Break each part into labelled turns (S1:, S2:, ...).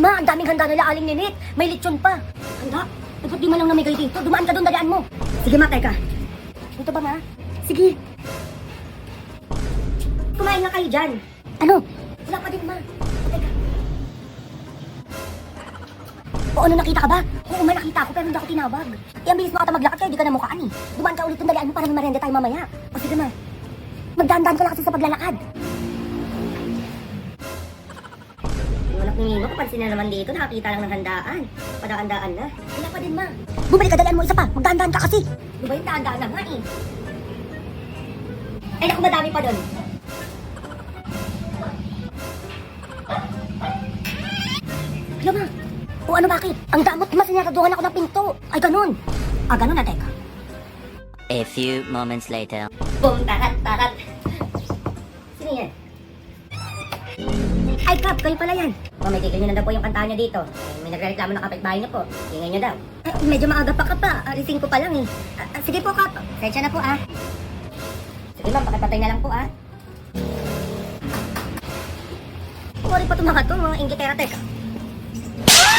S1: ma, ang daming handa nila Aling Ninit. May lechon pa. Handa? Dapat di man lang namigay dito. Dumaan ka doon, dalian mo. Sige ma, teka. Ito ba ma? Sige. Kumain nga kayo dyan. Ano? Wala pa din ma. Teka. O ano, nakita ka ba? Oo ma, nakita ko pero hindi ako tinawag. Ang bilis mo ata maglakad kaya di ka na mukhaan eh. Dumaan ka ulit doon, dalian mo para may marenda tayo mamaya. O sige ma. Magdahan-dahan ka lang kasi sa paglalakad. Walang ninino, kapansin na naman dito, nakakita lang ng handaan. Padaan-daan na. Wala pa din ma. Bumalik ka, dalian mo isa pa. Magdahan-dahan ka kasi. Di ba yung daan-daan na nga eh. Ay naku, madami pa doon. Hala ma. O ano bakit? Ang damot ma, sinaraduhan ako ng pinto. Ay ganun. Ah ganun na teka.
S2: A few moments later.
S1: Boom, tarat, tarat. Sino yan? Ay, Kap, kayo pala yan. May tigil nyo na daw po yung kantahan nyo dito. May nagreklamo ng kapitbahay nyo po. Tingnan nyo daw. Medyo maaga pa ka pa. Arising ko pa lang eh. Sige po, Kap. Sensya na po ah. Sige ma'am, pakipatay na lang po ah. Wari pa itong mga to, mga ingitera teka.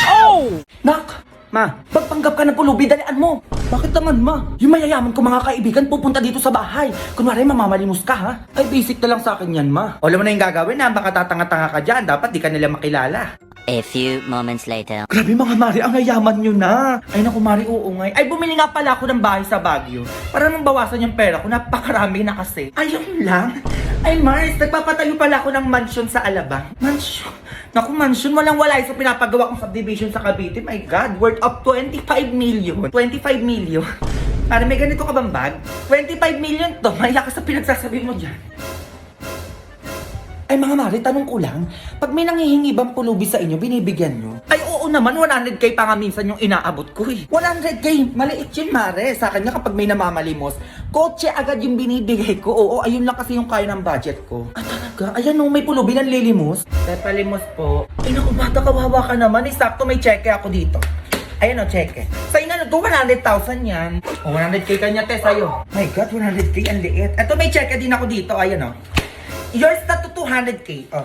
S3: Oh! Nak! Ma, pagpanggap ka ng pulubi, dalian mo! Bakit naman, ma? Yung mayayaman ko mga kaibigan pupunta dito sa bahay. Kunwari, mamamalimos ka, ha? Ay, basic na lang sa akin yan, ma. O, alam mo na yung gagawin, ha? Baka tatanga-tanga ka dyan. Dapat di ka nila makilala.
S2: A few moments later.
S3: Grabe mga Mari, ang yayaman nyo na. Ay naku Mari, oo nga. Ay bumili nga pala ako ng bahay sa Baguio. Para nang bawasan yung pera ko, napakarami na kasi. Ayun lang. Ay Mars, nagpapatayo pala ako ng mansion sa Alabang. Mansion? Naku mansion, walang wala sa pinapagawa kong subdivision sa Cavite. My God, worth of 25 million. 25 million? Para may ganito ka bang bag? 25 million to, maya ka sa pinagsasabi mo dyan. Ay mga Mari, tanong ko lang, pag may nanghihingi bang pulubi sa inyo, binibigyan nyo? Ay oo naman, 100k pa nga minsan yung inaabot ko eh. 100k, maliit yun Mare. Sa kanya kapag may namamalimos, kotse agad yung binibigay ko. Oo, ayun lang kasi yung kaya ng budget ko. Ah talaga? Ayan o, may pulubi ng lilimos. Palimos po. Ay naku bata, kawawa ka naman. Sakto may cheque ako dito. Ayan o, cheque. Sa'yo na, 200,000 yan. O, 100k kanya te, sa'yo. My God, 100k, ang liit. Eto may cheque din ako dito, ayan o. Yours na to 200k. Oh.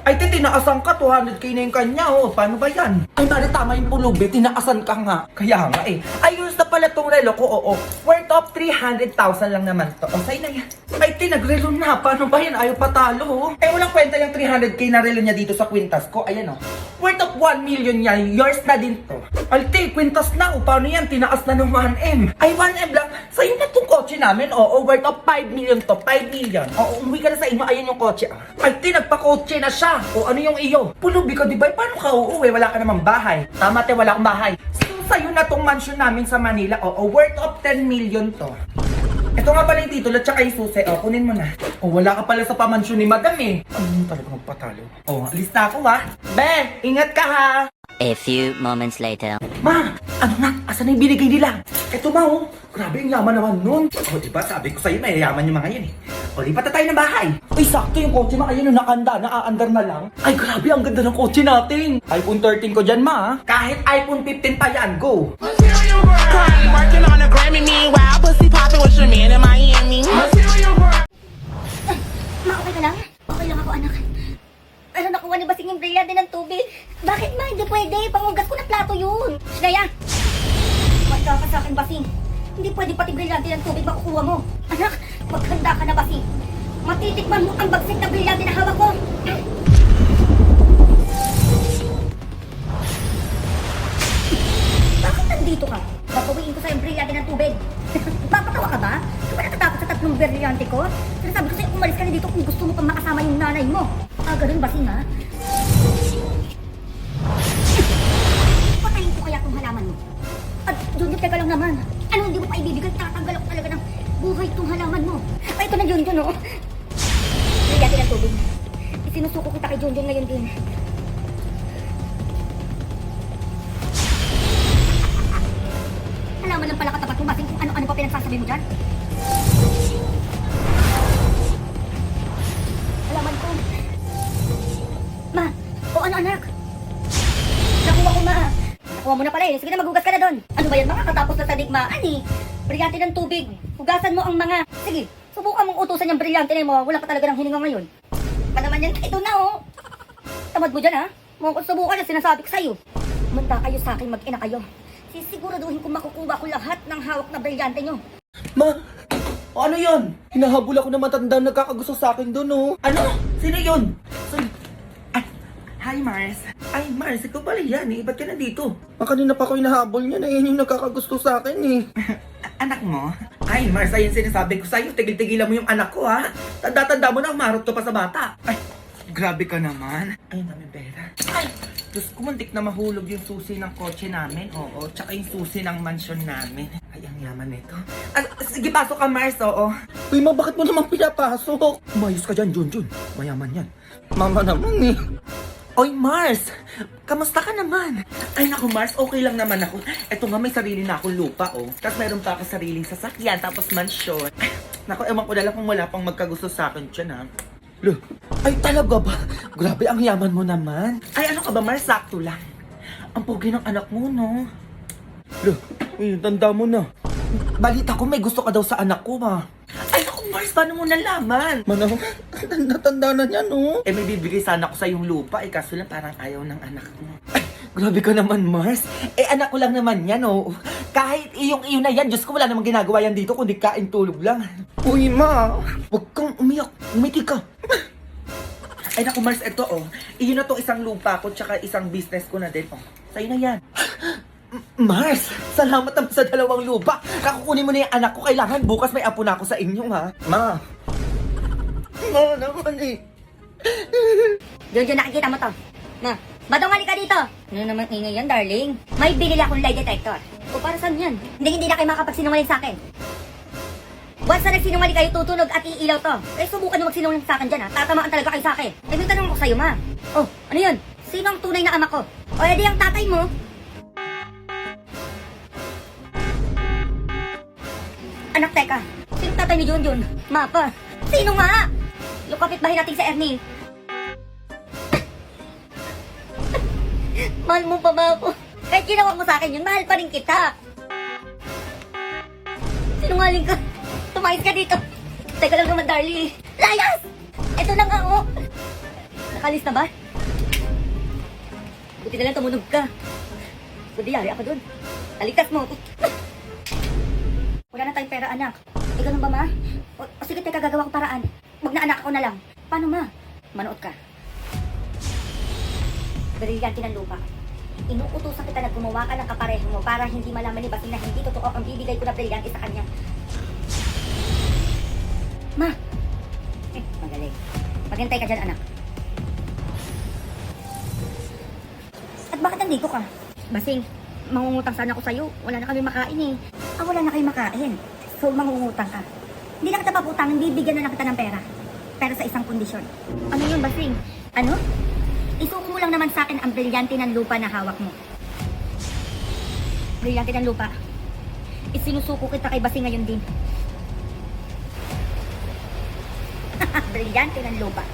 S3: Ay, tinaasan ka. 200k na yung kanya. Oh. Paano ba yan? Ay, Mari, tama yung pulubi. Tinaasan ka nga. Kaya nga eh. Ay, yours na pala tong relo ko. Oo. Worth of 300,000 lang naman to. O, sa'yo na yan. Ay, nagrelo na. Paano ba yan? Ayaw patalo. Oh. Eh, walang kwenta yung 300k na relo niya dito sa kwintas ko. Ayan oh. Worth of 1 million niya. Yours na din to. Ay, kwintas na. O, paano yan? Tinaas na ng 1M. Ay, 1M lang. Sa'yo na tong kotse namin. Oo, worth of 5 million to. 5 million. Oo, umuwi ka na sa inyo. Ayan yung kotse. Ay, nagpa-kotse na siya. O, ano yung iyo? Pulubi ka, di ba? Paano ka uuwi? Wala ka namang bahay. Tama, te, wala akong bahay. So, sa'yo na tong mansion namin sa Manila. Oo, worth of 10 million to. Ito nga pala yung titulo at saka yung susi. O, kunin mo na. O, wala ka pala sa pamansyon ni Madam eh. Ano talaga magpatalo? O, alis na ako ha. Be, ingat ka ha.
S2: A few moments later.
S3: Ma, ano na? Asan na yung binigay nila? Eto ma oh. Grabe yung yaman naman nun. O, diba sabi ko sa'yo, may yaman yung mga yan eh. O, lipat na tayo ng bahay. Ay, sakto yung kotse ma. Ayun yung nakanda, naaandar na lang. Ay, grabe, ang ganda ng kotse natin. iPhone 13 ko dyan ma. Kahit iPhone 15 pa yan, go.
S4: Working on a Grammy, meanwhile, pussy popping with your man in Miami.
S1: Ma, okay ka lang? Okay lang ako anak. Ano nakuha ni Basing yung brilyante ng tubig? Bakit ma? Hindi pwede. Pangugas ko na plato yun. Shnaya! Magka ka sa akin, Basing. Hindi pwede pati brilyante ng tubig makukuha mo. Anak, maghanda ka na, Basing. Matitikman mo ang bagsik na brilyante na hawak ko. Bakit nandito ka? Babawiin ko sa'yo ang brilyante ng tubig. Papatawa ka ba? Di ba natatakot sa tatlong brilyante ko? Sinasabi ko sa'yo, umalis ka na dito kung gusto mo pang makasama yung nanay mo. Ah, ganun Basing ha? Patayin ko kaya kung halaman mo. At Junjun, teka lang naman. Ano hindi mo pa ibibigay? Tatanggal ako talaga ng buhay itong halaman mo. Ay, ito na Junjun oh. Brilyante ng tubig. Isinusuko kita kay Junjun ngayon din. Halaman lang pala katapat mo, Basing, kung ano-ano pa pinagsasabi mo dyan. Halaman ko. Ma, o ano anak? Nakuha ko ma. Nakuha mo na pala eh. Sige na, maghugas ka na doon. Ano ba yan mga katapos na sa digmaan eh? Brilyante ng tubig. Hugasan mo ang mga... Sige, subukan mong utusan yung brilyante na mo. Wala ka talaga ng hininga ngayon. Pa naman yan. Ito na oh. Tamad mo dyan ha. Mukot subukan na sinasabi ko sa'yo. Manda kayo sa akin, mag-ina kayo. Sisiguraduhin kong makukuha ko lahat ng hawak na brilyante nyo.
S3: Ma! Ano yun? Hinahabol ako na matanda nagkakagusto sa akin doon, oh. Ano? Sino yun? Ay, hi, Mars. Ay, Mars, ikaw pala yan, eh. Ba't ka nandito? Kanina pa ako hinahabol niya na yan yung nagkakagusto sa akin, eh. Anak mo? Ay, Mars, ayun sinasabi ko sa'yo. Tigil-tigilan mo yung anak ko, ha? Tanda-tanda mo na, umarot to pa sa bata. Ay, grabe ka naman. Ay, namin pera. Ay! Diyos ko, muntik na mahulog yung susi ng kotse namin, oo. Tsaka yung susi ng mansyon namin. Ay, ang yaman nito. Sige, pasok ka, Mars, oo. Uy, ma, bakit mo naman pinapasok? Umayos ka dyan, Junjun. Mayaman yan. Mama naman, eh. Oy, Mars! Kamusta ka naman? Ay, naku, Mars, okay lang naman ako. Eto nga, may sarili na akong lupa, oh. Tapos meron pa ako sariling sasakyan, tapos mansyon. Ay, naku, ewan ko na lang kung wala pang magkagusto sa akin dyan, ha. Look, ay talaga ba? Grabe, ang yaman mo naman. Ay, ano ka ba, Mars? Sakto lang. Ang pogi ng anak mo, no? Look, uy, tanda mo na. Balita ko, may gusto ka daw sa anak ko, ha? Ay, naku, Mars, paano mo nalaman? Manaw, natanda na niya, no? Eh, may bibigay sana ko sa yung lupa, eh, kaso lang parang ayaw ng anak mo. Ay, grabe ka naman, Mars. Eh, anak ko lang naman yan, oh. Kahit iyong-iyo na yan, Diyos ko, wala namang ginagawa yan dito, kundi kain tulog lang. Uy, ma, huwag kang umiyak. Umiti ka. Ay, naku, Mars, eto, oh. Iyon na tong isang lupa ko, tsaka isang business ko na din, oh. Sa'yo na yan. Mars, salamat naman sa dalawang lupa. Kakukunin mo na yung anak ko. Kailangan bukas may apo na ako sa inyo, ha? Ma. Ma naman, eh.
S1: Jojo, nakikita mo to. Ma, badongali ka dito. Ano naman ingay yan, darling? May binili akong lie detector. O para saan yan? Hindi na kayo makapagsinungaling sa akin. Once na nagsinungaling kayo, tutunog at iilaw to. Eh, subukan nyo magsinungaling sa akin dyan, ha? Tatamaan talaga kayo sa akin. Eh, may tanong ko sa'yo, ma. Oh, ano yun? Sino ang tunay na ama ko? O, edi ang tatay mo? Anak, teka. Sino tatay ni Junjun? Ma pa. Sino nga? Yung kapitbahay natin sa Ernie. Mahal mo pa ba ako? Kahit ginawa mo sa akin yun, mahal pa rin kita. Sinungaling ka. Tumayos ka dito. Teka lang naman, darling. Layas! Ito na nga, oh. Nakalis na ba? Buti na lang tumunog ka. Kundi yari ako dun. Alikas mo. Wala na tayong pera, anak. Eh, ganun ba, ma? O sige, teka, gagawa ko paraan. Wag na anak ako na lang. Paano, ma? Manood ka. Brilyante ng lupa. Inuutosan kita na gumawa ka ng kapareho mo para hindi malaman ni Basing na hindi totoo ang bibigay ko na brilyante sa kanya. Ma! Eh, magaling. Maghintay ka dyan, anak. At bakit nandito ka? Basing, mangungutang sana ako sa'yo. Wala na kami makain eh. Wala na kayo makain. So, mangungutang ka. Hindi na kita paputangin, bibigyan na lang kita ng pera. Pero sa isang kondisyon. Ano yun, Basing? Ano? Isuko mo lang naman sa akin ang brilyante ng lupa na hawak mo. Brilyante ng lupa. Isinusuko kita kay Basing ngayon din. Brilyante ng lupa.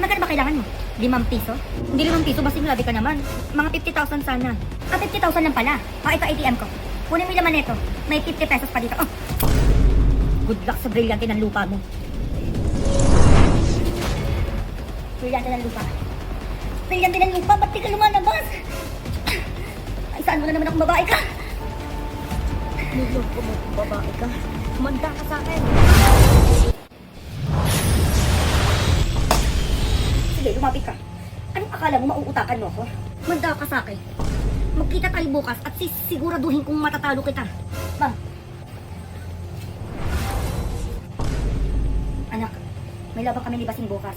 S1: Magkano ba kailangan mo? 5 piso? Hindi 5 piso, Basing, grabe ka naman. Mga 50,000 sana. 50,000 lang pala. Ito ATM ko. Kunin mo yung laman nito. May 50 pesos pa dito. Oh. Good luck sa brilyante ng lupa mo. Brilyante ng lupa. Brilyante ng lupa, ba't di ka lumalabas? Ay, saan mo na naman akong babae ka? Niloko mo kung babae ka. Manda ka sa akin. Sige, lumapit ka. Anong akala mo mauutakan mo ako? Manda ka sa akin. Magkita tayo bukas at sisiguraduhin kung matatalo kita. Ma. Anak, may laban kami ni Basing bukas.